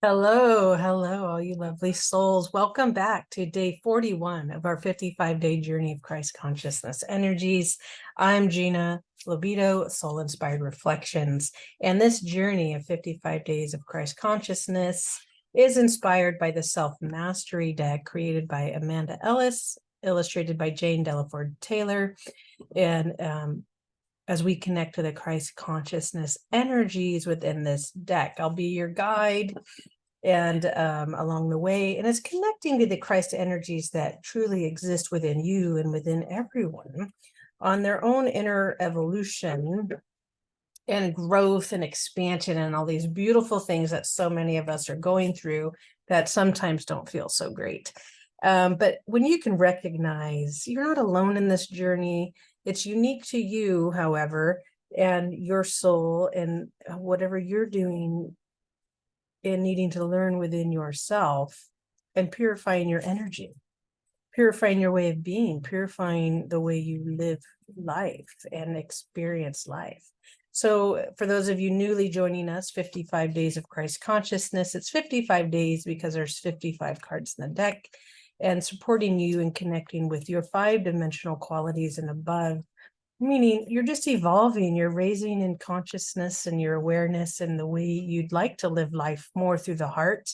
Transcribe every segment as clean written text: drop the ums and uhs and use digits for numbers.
Hello, hello, all you lovely souls. Welcome back to day 41 of our 55-day journey of Christ consciousness energies. I'm Gina Libido, Soul Inspired Reflections, and this journey of 55 days of Christ consciousness is inspired by the Self Mastery deck created by Amanda Ellis, illustrated by Jane Delaford Taylor, and as we connect to the Christ consciousness energies within this deck. I'll be your guide and along the way, and it's connecting to the Christ energies that truly exist within you and within everyone on their own inner evolution and growth and expansion and all these beautiful things that so many of us are going through that sometimes don't feel so great. But when you can recognize you're not alone in this journey, it's unique to you, however, and your soul and whatever you're doing and needing to learn within yourself and purifying your energy, purifying your way of being, purifying the way you live life and experience life. So for those of you newly joining us, 55 days of Christ consciousness, it's 55 days because there's 55 cards in the deck and supporting you and connecting with your 5-dimensional qualities and above, meaning you're just evolving, you're raising in consciousness and your awareness and the way you'd like to live life more through the heart.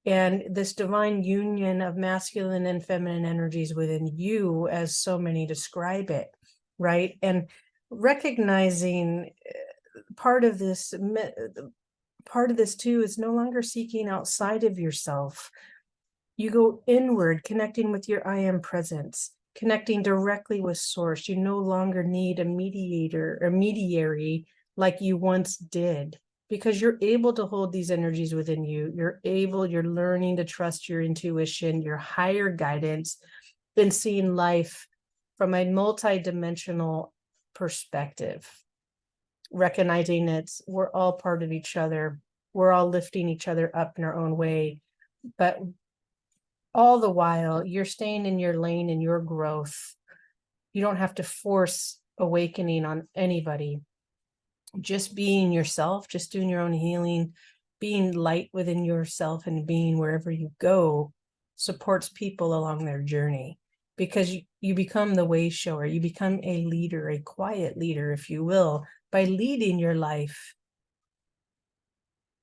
And this divine union of masculine and feminine energies within you, as so many describe it, right? And recognizing part of this too is no longer seeking outside of yourself. You go inward, connecting with your I am presence, connecting directly with source. You no longer need a mediator or mediary like you once did, because you're able to hold these energies within you. You're learning to trust your intuition, your higher guidance, and seeing life from a multidimensional perspective, recognizing we're all part of each other. We're all lifting each other up in our own way, but all the while you're staying in your lane and your growth. You don't have to force awakening on anybody. Just being yourself, just doing your own healing, being light within yourself and being wherever you go supports people along their journey, because you become the way shower. You become a leader, a quiet leader, if you will, by leading your life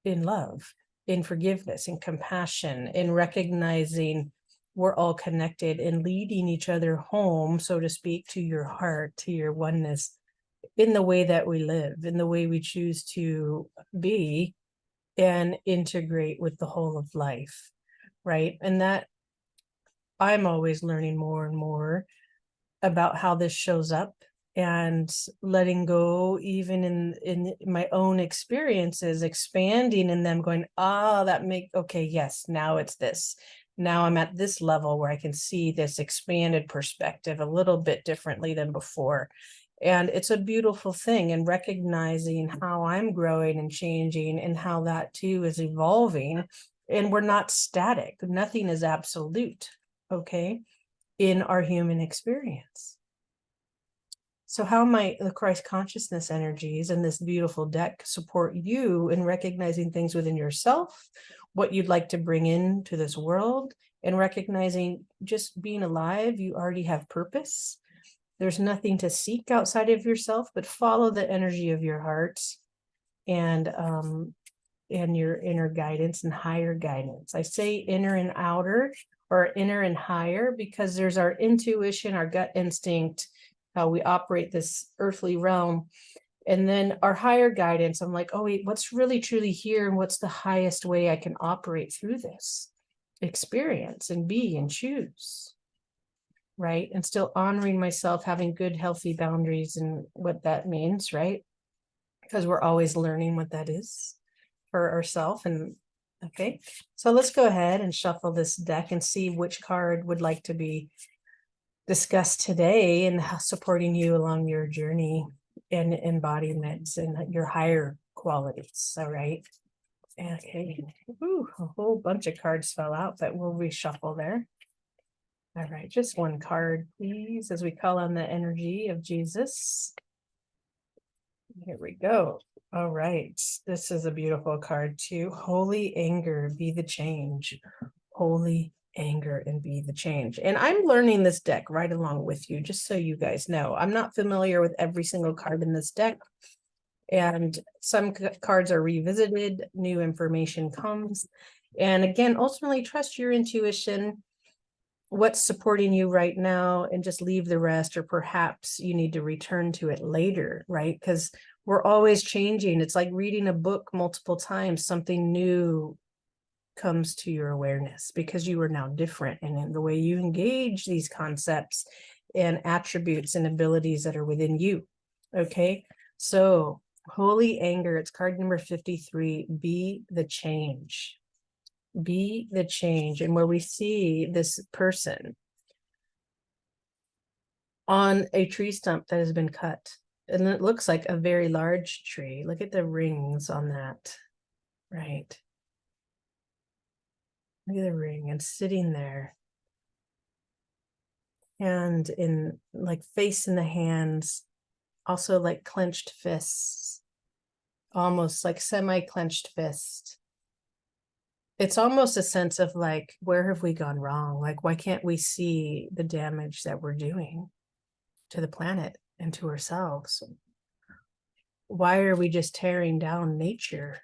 in love, in forgiveness, in compassion, in recognizing we're all connected and leading each other home, so to speak, to your heart, to your oneness, in the way that we live, in the way we choose to be and integrate with the whole of life, right? And that I'm always learning more and more about how this shows up, and letting go even in my own experiences, expanding in them, going, okay, yes, now it's this. Now I'm at this level where I can see this expanded perspective a little bit differently than before. And it's a beautiful thing, and recognizing how I'm growing and changing and how that too is evolving. And we're not static. Nothing is absolute, okay, in our human experience. So how might the Christ consciousness energies and this beautiful deck support you in recognizing things within yourself, what you'd like to bring into this world, and recognizing just being alive, you already have purpose. There's nothing to seek outside of yourself, but follow the energy of your heart and your inner guidance and higher guidance. I say inner and outer, or inner and higher, because there's our intuition, our gut instinct, how we operate this earthly realm. And then our higher guidance, I'm like, oh wait, what's really truly here? And what's the highest way I can operate through this experience and be and choose, right? And still honoring myself, having good, healthy boundaries and what that means, right? Because we're always learning what that is for ourselves. And okay, so let's go ahead and shuffle this deck and see which card would like to be discussed today and supporting you along your journey and embodiments and your higher qualities. All right. Okay. Ooh, a whole bunch of cards fell out, but we'll reshuffle there. All right, just one card, please, as we call on the energy of Jesus. Here we go. All right. This is a beautiful card too. Holy anger, be the change. Holy anger and be the change. And I'm learning this deck right along with you, just so you guys know. I'm not familiar with every single card in this deck. And some cards are revisited, new information comes. And again, ultimately trust your intuition, what's supporting you right now, and just leave the rest, or perhaps you need to return to it later, right? Because we're always changing. It's like reading a book multiple times, something new comes to your awareness because you are now different, and in the way you engage these concepts and attributes and abilities that are within you. Okay, so holy anger, it's card number 53. Be the change. Be the change. And where we see this person on a tree stump that has been cut, and it looks like a very large tree. Look at the rings on that, right? Look at the ring, and sitting there, and in like face in the hands, also like clenched fists, almost like semi-clenched fist. It's almost a sense of like, where have we gone wrong? Like, why can't we see the damage that we're doing to the planet and to ourselves? Why are we just tearing down nature?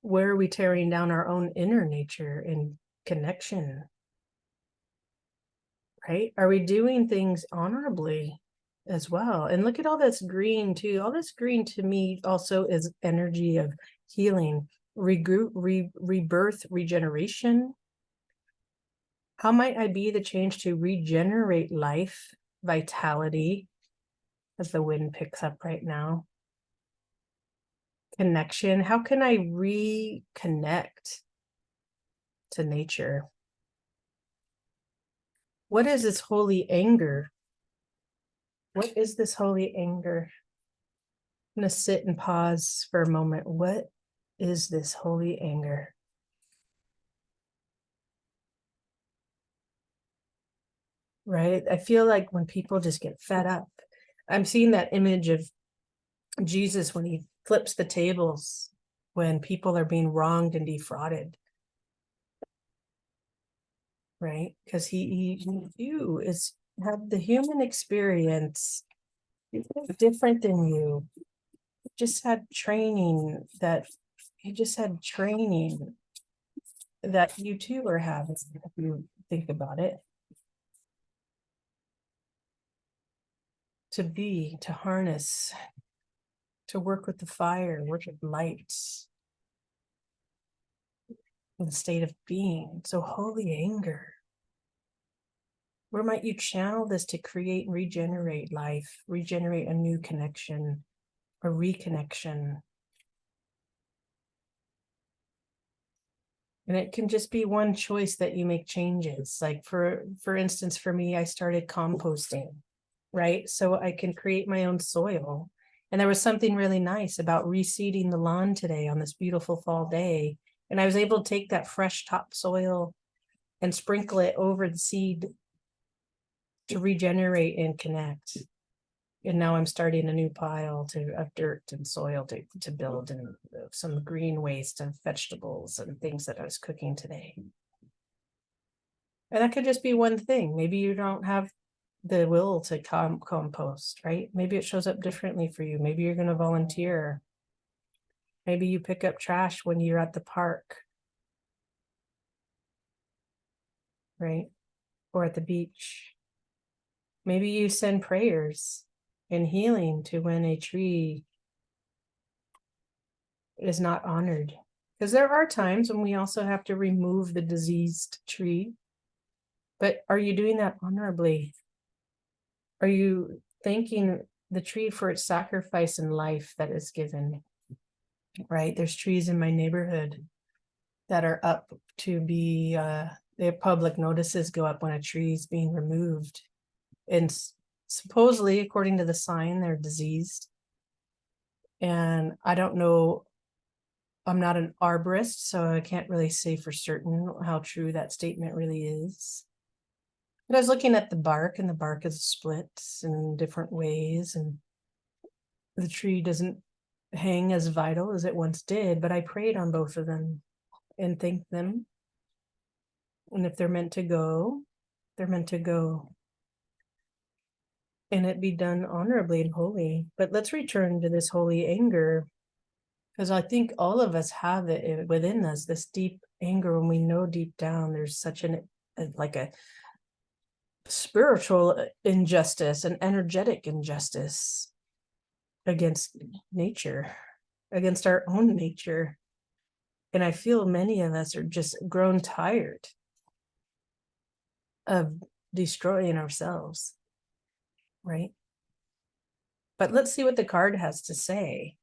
Where are we tearing down our own inner nature and connection? Right? Are we doing things honorably as well? And look at all this green too. All this green to me also is energy of healing, rebirth, regeneration. How might I be the change to regenerate life, vitality, as the wind picks up right now? Connection. How can I reconnect to nature? What is this holy anger? What is this holy anger? I'm going to sit and pause for a moment. What is this holy anger? Right? I feel like when people just get fed up, I'm seeing that image of Jesus when he flips the tables, when people are being wronged and defrauded. Right? Because you have the human experience. He's different than you. Just had training that you too are having, if you think about it. To harness, to work with the fire, work with light, in the state of being. So holy anger. Where might you channel this to create and regenerate life, regenerate a new connection, a reconnection? And it can just be one choice that you make changes. Like for instance, for me, I started composting, right? So I can create my own soil. And there was something really nice about reseeding the lawn today on this beautiful fall day. And I was able to take that fresh topsoil and sprinkle it over the seed to regenerate and connect. And now I'm starting a new pile of dirt and soil to build, and some green waste of vegetables and things that I was cooking today. And that could just be one thing. Maybe you don't have the will to compost, right? Maybe it shows up differently for you. Maybe you're going to volunteer. Maybe you pick up trash when you're at the park, right? Or at the beach. Maybe you send prayers and healing to when a tree is not honored. Because there are times when we also have to remove the diseased tree. But are you doing that honorably? Are you thanking the tree for its sacrifice and life that is given? Right? There's trees in my neighborhood that are up to be, their public notices go up when a tree is being removed. And supposedly, according to the sign, they're diseased. And I don't know, I'm not an arborist, so I can't really say for certain how true that statement really is. But I was looking at the bark, and the bark is split in different ways, and the tree doesn't hang as vital as it once did, but I prayed on both of them and thanked them. And if they're meant to go, they're meant to go. And it be done honorably and holy. But let's return to this holy anger, because I think all of us have it within us, this deep anger, when we know deep down there's such like a spiritual injustice, an energetic injustice against nature, against our own nature. And I feel many of us are just grown tired of destroying ourselves, right? But let's see what the card has to say.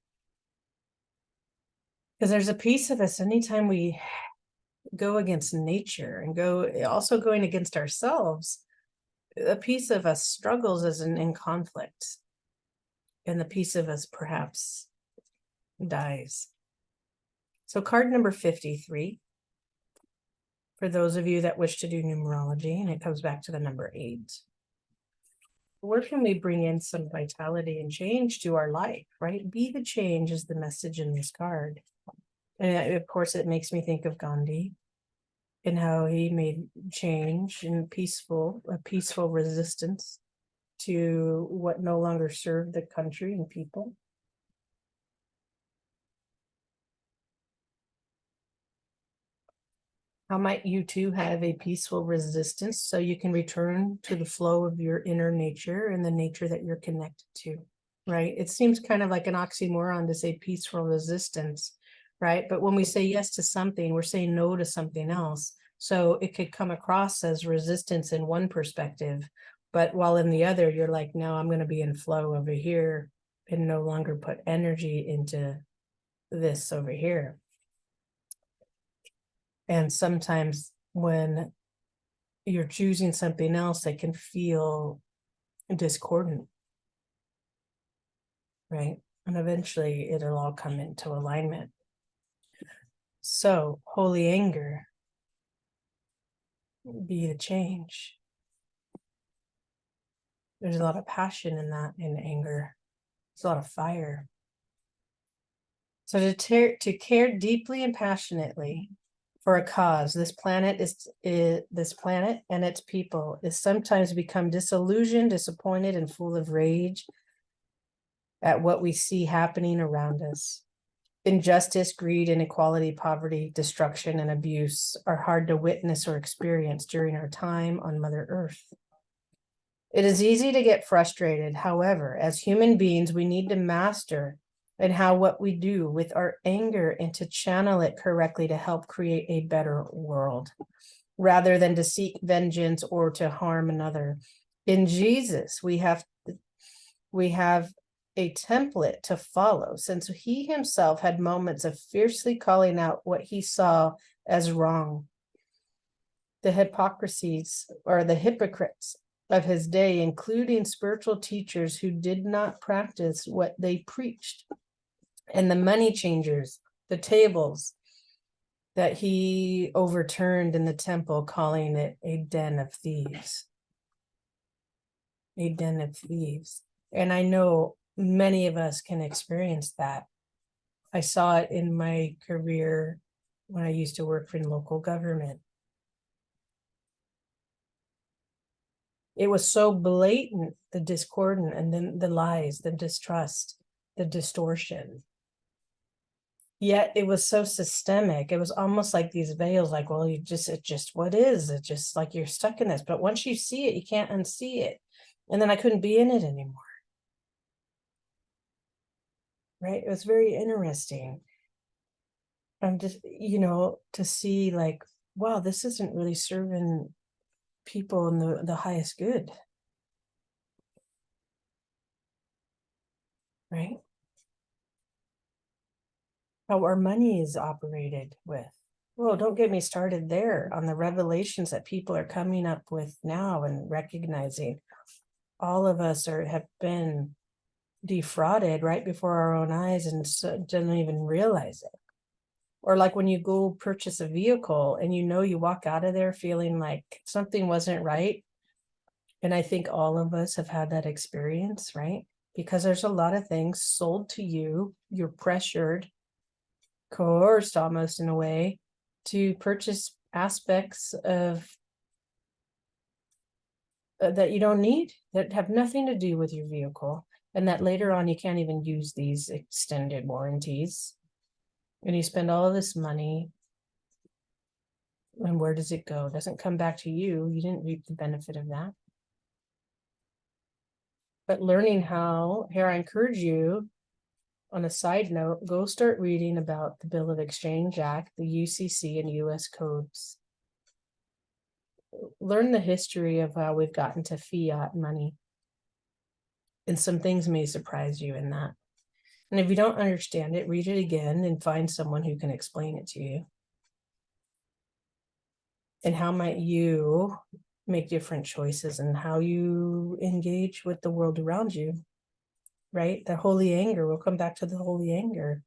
Because there's a piece of us, anytime we go against nature and also going against ourselves, a piece of us struggles as in conflict. And the piece of us perhaps dies. So card number 53, for those of you that wish to do numerology, and it comes back to the number 8. Where can we bring in some vitality and change to our life, right? Be the change is the message in this card. And of course, it makes me think of Gandhi and how he made change and a peaceful resistance to what no longer served the country and people. How might you too have a peaceful resistance so you can return to the flow of your inner nature and the nature that you're connected to, right? It seems kind of like an oxymoron to say peaceful resistance, right? But when we say yes to something, we're saying no to something else. So it could come across as resistance in one perspective, but while in the other, you're like, no, I'm going to be in flow over here and no longer put energy into this over here. And sometimes when you're choosing something else, it can feel discordant, right? And eventually it'll all come into alignment. So holy anger, be the change. There's a lot of passion in that, in anger. There's a lot of fire. So to care deeply and passionately for a cause, this planet and its people is sometimes become disillusioned, disappointed, and full of rage at what we see happening around us. Injustice, greed, inequality, poverty, destruction, and abuse are hard to witness or experience during our time on Mother Earth. It is easy to get frustrated. However, as human beings, we need to master and what we do with our anger and to channel it correctly to help create a better world, rather than to seek vengeance or to harm another. In Jesus, we have a template to follow, since he himself had moments of fiercely calling out what he saw as wrong. The hypocrisies or the hypocrites of his day, including spiritual teachers who did not practice what they preached, and the money changers, the tables that he overturned in the temple, calling it a den of thieves. A den of thieves. And I know many of us can experience that. I saw it in my career when I used to work in local government. It was so blatant, the discordant, and then the lies, the distrust, the distortion. Yet it was so systemic. It was almost like these veils, like, well, it's just what is? It's just like you're stuck in this. But once you see it, you can't unsee it. And then I couldn't be in it anymore. Right? It was very interesting. I'm just, to see like, wow, this isn't really serving people in the highest good. Right? How our money is operated with. Well, don't get me started there on the revelations that people are coming up with now and recognizing all of us have been defrauded right before our own eyes and didn't even realize it. Or like when you go purchase a vehicle and you walk out of there feeling like something wasn't right. And I think all of us have had that experience, right? because there's a lot of things sold to you. You're pressured, coerced almost in a way, to purchase aspects of that you don't need, that have nothing to do with your vehicle, and that later on you can't even use these extended warranties. And you spend all of this money, and where does it go? It doesn't come back to you. You didn't reap the benefit of that. But learning how, here I encourage you, on a side note, go start reading about the Bill of Exchange Act, the UCC and US codes. Learn the history of how we've gotten to fiat money. And some things may surprise you in that. And if you don't understand it, read it again and find someone who can explain it to you. And how might you make different choices and how you engage with the world around you, right? The holy anger, we'll come back to the holy anger.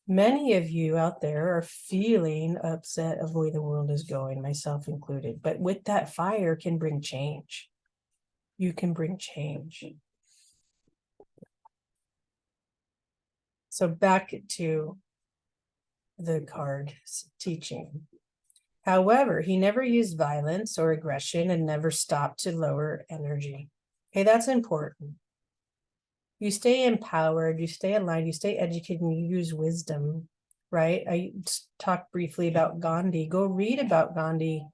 Many of you out there are feeling upset of the way the world is going, myself included. But with that fire can bring change. You can bring change. So back to the card teaching. However, he never used violence or aggression and never stopped to lower energy. Okay, that's important. You stay empowered, you stay aligned, you stay educated, and you use wisdom, right? I talked briefly about Gandhi. Go read about Gandhi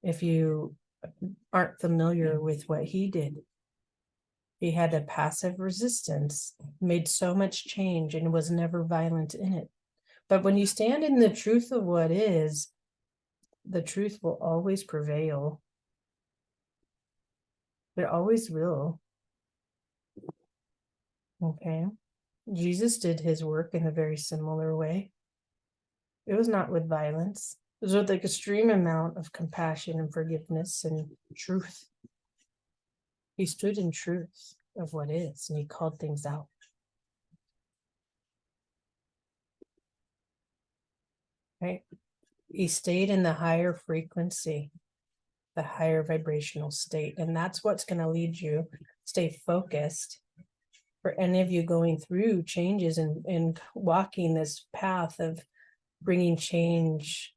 if you aren't familiar with what he did. He had a passive resistance, made so much change, and was never violent in it. But when you stand in the truth of what is, the truth will always prevail. It always will. Okay. Jesus did his work in a very similar way. It was not with violence. It was with like extreme amount of compassion and forgiveness and truth. He stood in truth of what is, and he called things out. Right? He stayed in the higher frequency, the higher vibrational state. And that's what's going to lead you. Stay focused. For any of you going through changes and walking this path of bringing change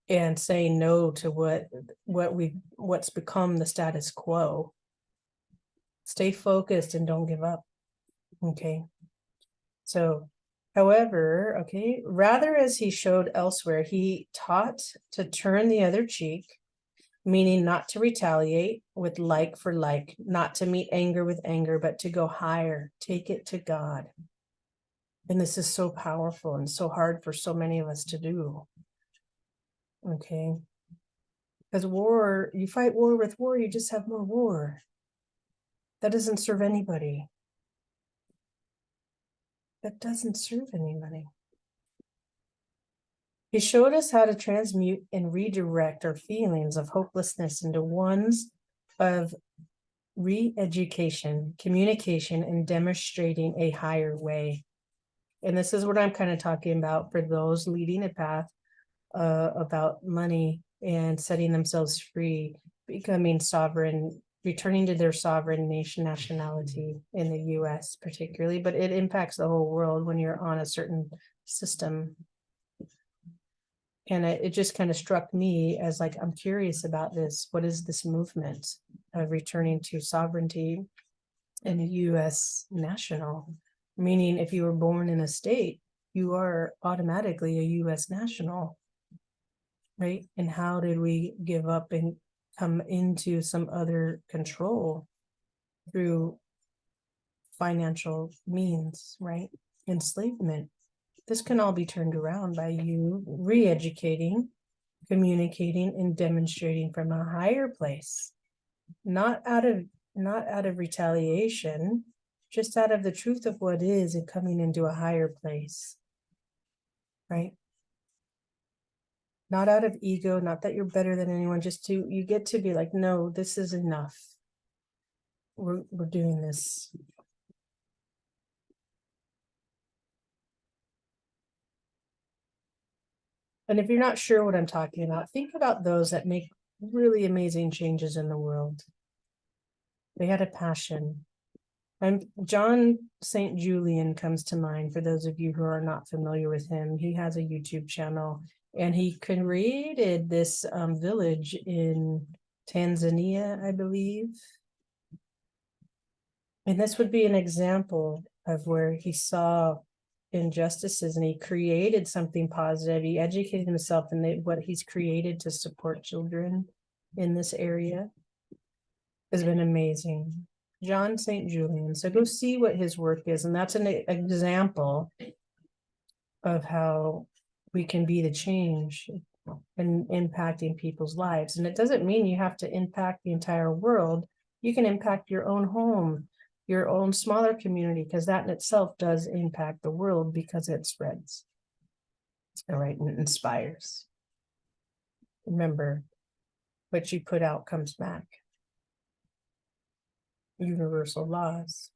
and saying no to what's become the status quo. Stay focused and don't give up. Okay. So, however, okay, rather as he showed elsewhere, he taught to turn the other cheek, meaning not to retaliate with like for like, not to meet anger with anger, but to go higher, take it to God. And this is so powerful and so hard for so many of us to do. Okay. Because war, you fight war with war, you just have more war. That doesn't serve anybody. That doesn't serve anybody. He showed us how to transmute and redirect our feelings of hopelessness into ones of re-education, communication, and demonstrating a higher way. And this is what I'm kind of talking about for those leading a path about money and setting themselves free, becoming sovereign, returning to their sovereign nationality in the US particularly, but it impacts the whole world when you're on a certain system. And it just kind of struck me as like, I'm curious about this. What is this movement of returning to sovereignty in a US national? Meaning if you were born in a state, you are automatically a US national, right? And how did we give up and come into some other control through financial means, right? Enslavement. This can all be turned around by you re-educating, communicating, and demonstrating from a higher place, not out of retaliation, just out of the truth of what is and coming into a higher place, right? Not out of ego, not that you're better than anyone, just you get to be like, no, this is enough. We're doing this. And if you're not sure what I'm talking about, think about those that make really amazing changes in the world. They had a passion. John St. Julian comes to mind for those of you who are not familiar with him. He has a YouTube channel, and he created this village in Tanzania, I believe. And this would be an example of where he saw injustices and he created something positive. He educated himself in what he's created to support children in this area has been amazing. John St. Julian. So go see what his work is. And that's an example of how we can be the change and impacting people's lives. And it doesn't mean you have to impact the entire world. You can impact your own home, your own smaller community, because that in itself does impact the world because it spreads. All right, and it inspires. Remember, what you put out comes back. Universal laws.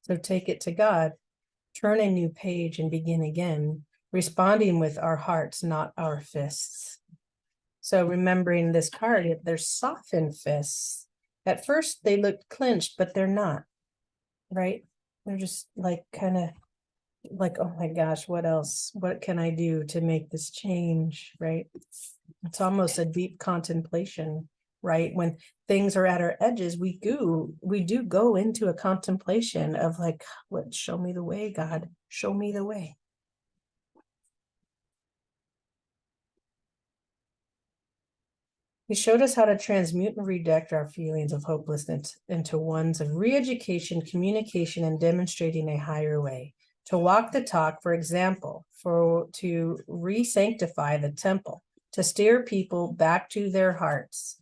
So take it to God, turn a new page and begin again, responding with our hearts, not our fists. So remembering this card, they're softened fists. At first they look clenched, but they're not, right? They're just like kind of like, oh my gosh, what else? What can I do to make this change, right? It's almost a deep contemplation, right? When things are at our edges, we do go into a contemplation of like, what, show me the way, God, show me the way. He showed us how to transmute and redirect our feelings of hopelessness into ones of re-education, communication, and demonstrating a higher way. To walk the talk, for example, to re-sanctify the temple, to steer people back to their hearts,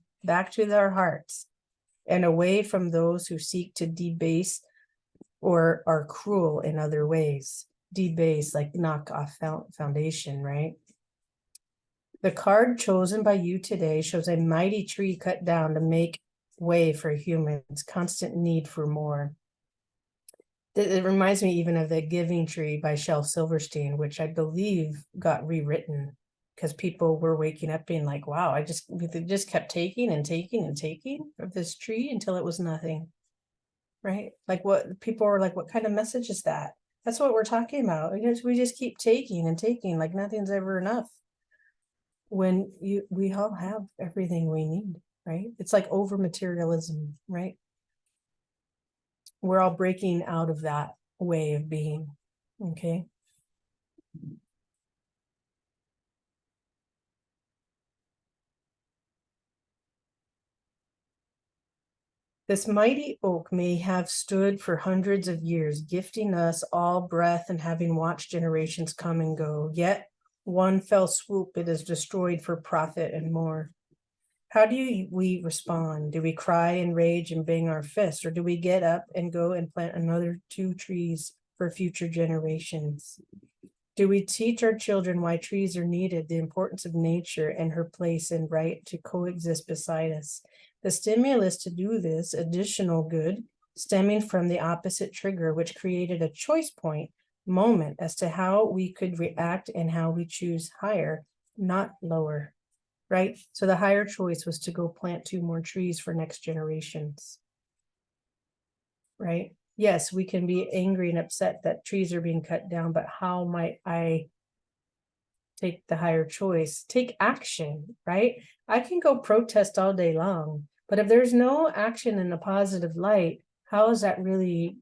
and away from those who seek to debase or are cruel in other ways. Debase, like knock off foundation, right? The card chosen by you today shows a mighty tree cut down to make way for humans, constant need for more. It reminds me even of the Giving Tree by Shel Silverstein, which I believe got rewritten because people were waking up being like, wow, they just kept taking and taking and taking of this tree until it was nothing, right? Like what people were like, what kind of message is that? That's what we're talking about. We just keep taking and taking like nothing's ever enough. When we all have everything we need, right? It's like over materialism, right? We're all breaking out of that way of being, okay? This mighty oak may have stood for hundreds of years, gifting us all breath and having watched generations come and go. Yet one fell swoop, it is destroyed for profit and more. How do we respond? Do we cry and rage and bang our fists, or do we get up and go and plant another 2 trees for future generations? Do we teach our children why trees are needed, the importance of nature and her place and right to coexist beside us? The stimulus to do this additional good stemming from the opposite trigger, which created a choice point moment as to how we could react and how we choose higher, not lower. Right? So the higher choice was to go plant 2 more trees for next generations. Right? Yes, we can be angry and upset that trees are being cut down, but how might I take the higher choice? Take action, right? I can go protest all day long, but if there's no action in a positive light, how is that really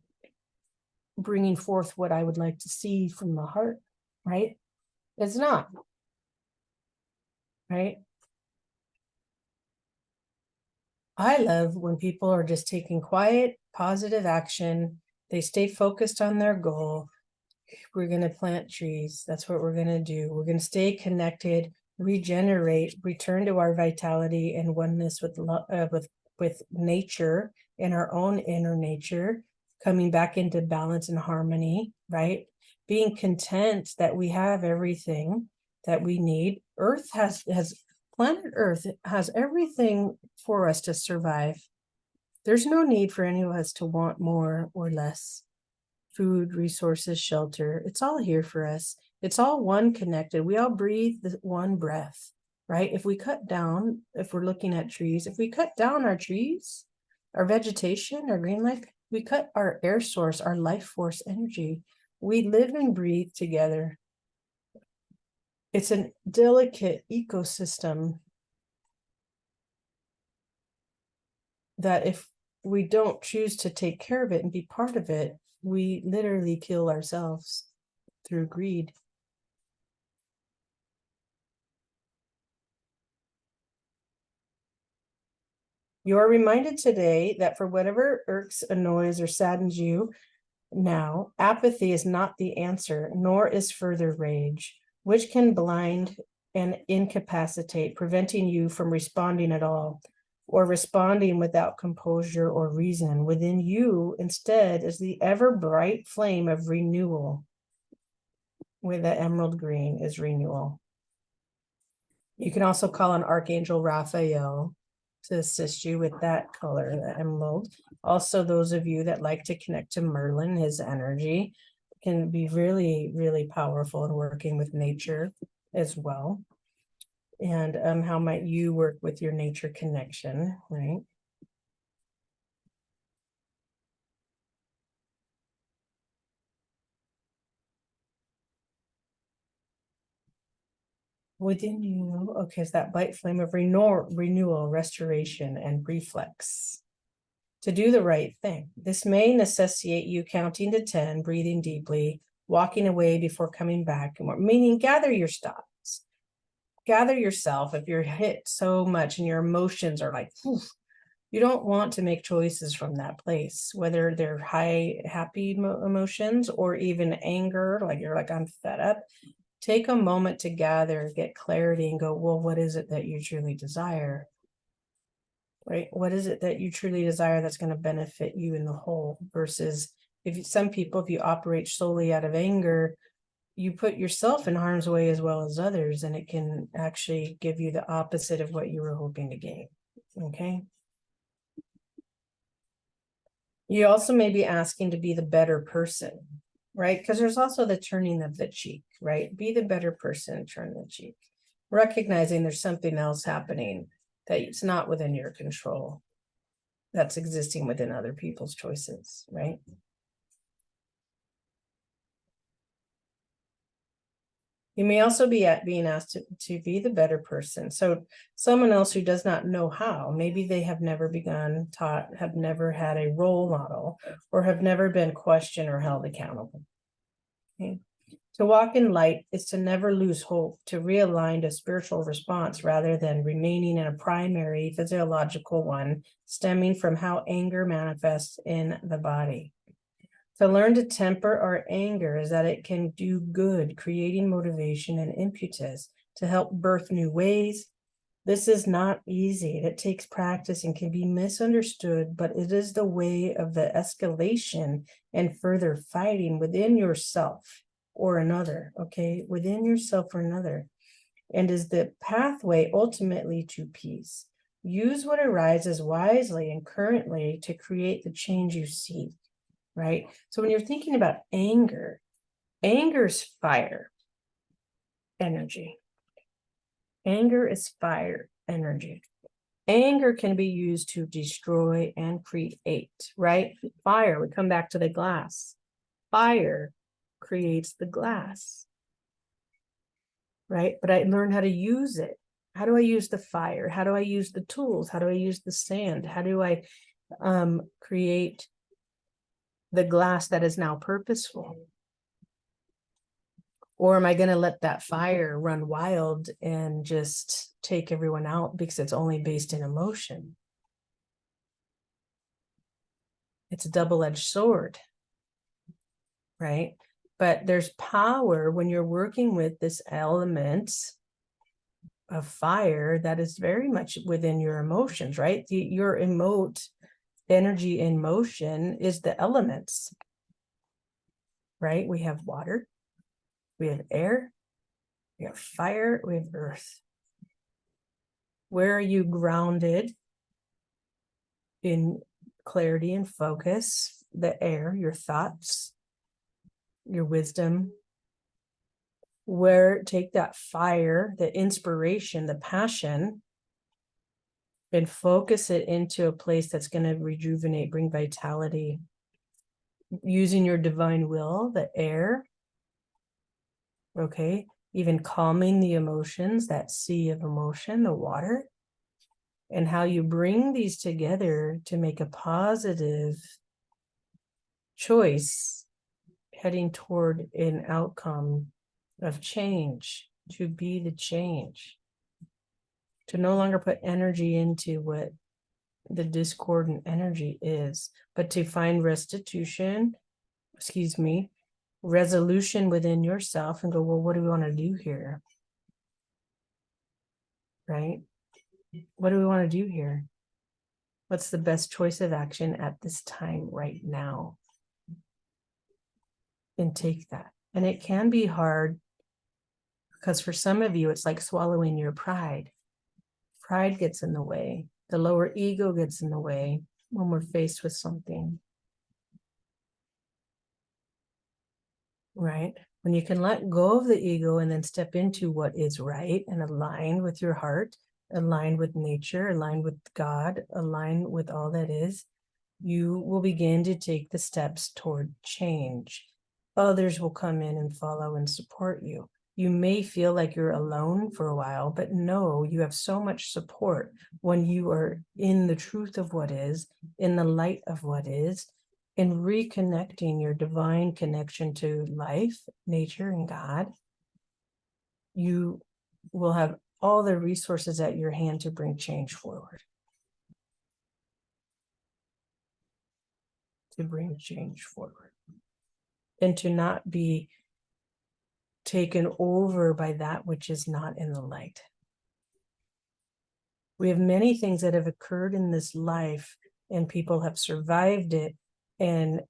bringing forth what I would like to see from the heart, right? It's not, right? I love when people are just taking quiet, positive action. They stay focused on their goal. We're going to plant trees. That's what we're going to do. We're going to stay connected, regenerate, return to our vitality and oneness with nature and our own inner nature, coming back into balance and harmony, right? Being content that we have everything that we need. Planet Earth has everything for us to survive. There's no need for any of us to want more or less. Food, resources, shelter, it's all here for us. It's all one connected. We all breathe the one breath. right? If we're looking at trees, if we cut down our trees, our vegetation, our green life, we cut our air source, our life force energy. We live and breathe together. It's a delicate ecosystem that if we don't choose to take care of it and be part of it, we literally kill ourselves through greed. You are reminded today that for whatever irks, annoys, or saddens you now, apathy is not the answer, nor is further rage, which can blind and incapacitate, preventing you from responding at all, or responding without composure or reason. Within you, instead, is the ever bright flame of renewal, where the emerald green is renewal. You can also call on Archangel Raphael to assist you with that color, the emerald. Also, those of you that like to connect to Merlin, his energy can be really, really powerful in working with nature as well. And how might you work with your nature connection, right? Within you, okay, it's that bright flame of renewal, restoration, and reflex. To do the right thing. This may necessitate you counting to 10, breathing deeply, walking away before coming back, meaning gather your thoughts, gather yourself. If you're hit so much and your emotions are like, you don't want to make choices from that place, whether they're high, happy emotions or even anger, like you're like, I'm fed up. Take a moment to gather, get clarity, and go, well, what is it that you truly desire? Right? What is it that you truly desire that's going to benefit you in the whole? Versus some people, if you operate solely out of anger, you put yourself in harm's way as well as others, and it can actually give you the opposite of what you were hoping to gain. Okay. You also may be asking to be the better person, right? Because there's also the turning of the cheek, right? Be the better person, turn the cheek. Recognizing there's something else happening that it's not within your control, that's existing within other people's choices, right? You may also be being asked to be the better person. So someone else who does not know how, maybe they have never begun taught, have never had a role model, or have never been questioned or held accountable. Okay. To walk in light is to never lose hope, to realign to spiritual response rather than remaining in a primary physiological one, stemming from how anger manifests in the body. To learn to temper our anger is that it can do good, creating motivation and impetus to help birth new ways. This is not easy. It takes practice and can be misunderstood, but it is the way of the escalation and further fighting within yourself or another, okay? Within yourself or another, and is the pathway ultimately to peace. Use what arises wisely and currently to create the change you seek. Right? So when you're thinking about anger, anger is fire energy. Anger is fire energy. Anger can be used to destroy and create, right? Fire, we come back to the glass. Fire creates the glass, right? But I learned how to use it. How do I use the fire? How do I use the tools? How do I use the sand? How do I create the glass that is now purposeful? Or am I going to let that fire run wild and just take everyone out because it's only based in emotion? It's a double-edged sword, right? But there's power when you're working with this element of fire that is very much within your emotions, right? Your energy in motion is the elements, right? We have water, we have air, we have fire, we have earth. Where are you grounded in clarity and focus? The air, your thoughts, your wisdom, where take that fire, the inspiration, the passion, and focus it into a place that's going to rejuvenate, bring vitality, using your divine will, the air, okay, even calming the emotions, that sea of emotion, the water, and how you bring these together to make a positive choice heading toward an outcome of change, to be the change, to no longer put energy into what the discordant energy is, but to find resolution within yourself and go, well, what do we want to do here? Right? What do we want to do here? What's the best choice of action at this time right now? And take that. And it can be hard because for some of you, it's like swallowing your pride. Pride gets in the way. The lower ego gets in the way when we're faced with something. Right? When you can let go of the ego and then step into what is right and aligned with your heart, aligned with nature, aligned with God, aligned with all that is, you will begin to take the steps toward change. Others will come in and follow and support you. You may feel like you're alone for a while, but no, you have so much support when you are in the truth of what is, in the light of what is, in reconnecting your divine connection to life, nature, and God. You will have all the resources at your hand to bring change forward. To bring change forward. And to not be taken over by that which is not in the light. We have many things that have occurred in this life, and people have survived it and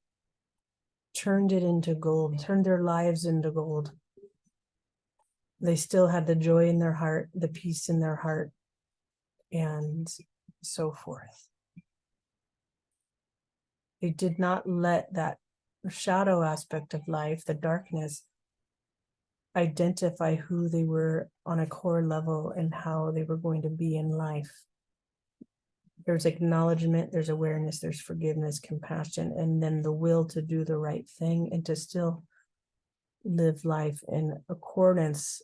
turned it into gold, turned their lives into gold. They still had the joy in their heart, the peace in their heart, and so forth. They did not let that shadow aspect of life, the darkness, identify who they were on a core level and how they were going to be in life. There's acknowledgement, there's awareness, there's forgiveness, compassion, and then the will to do the right thing and to still live life in accordance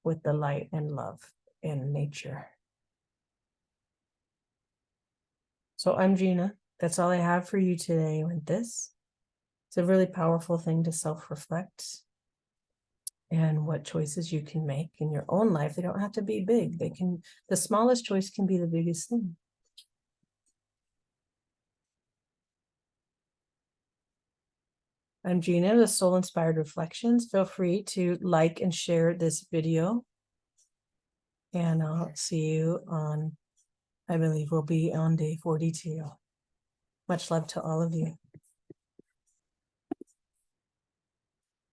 with the light and love and nature. So I'm Gina. That's all I have for you today with this. It's a really powerful thing to self-reflect and what choices you can make in your own life. They don't have to be big. The smallest choice can be the biggest thing. I'm Gina with Soul Inspired Reflections. Feel free to like and share this video. And I'll see you on, I believe we'll be on day 42. Much love to all of you.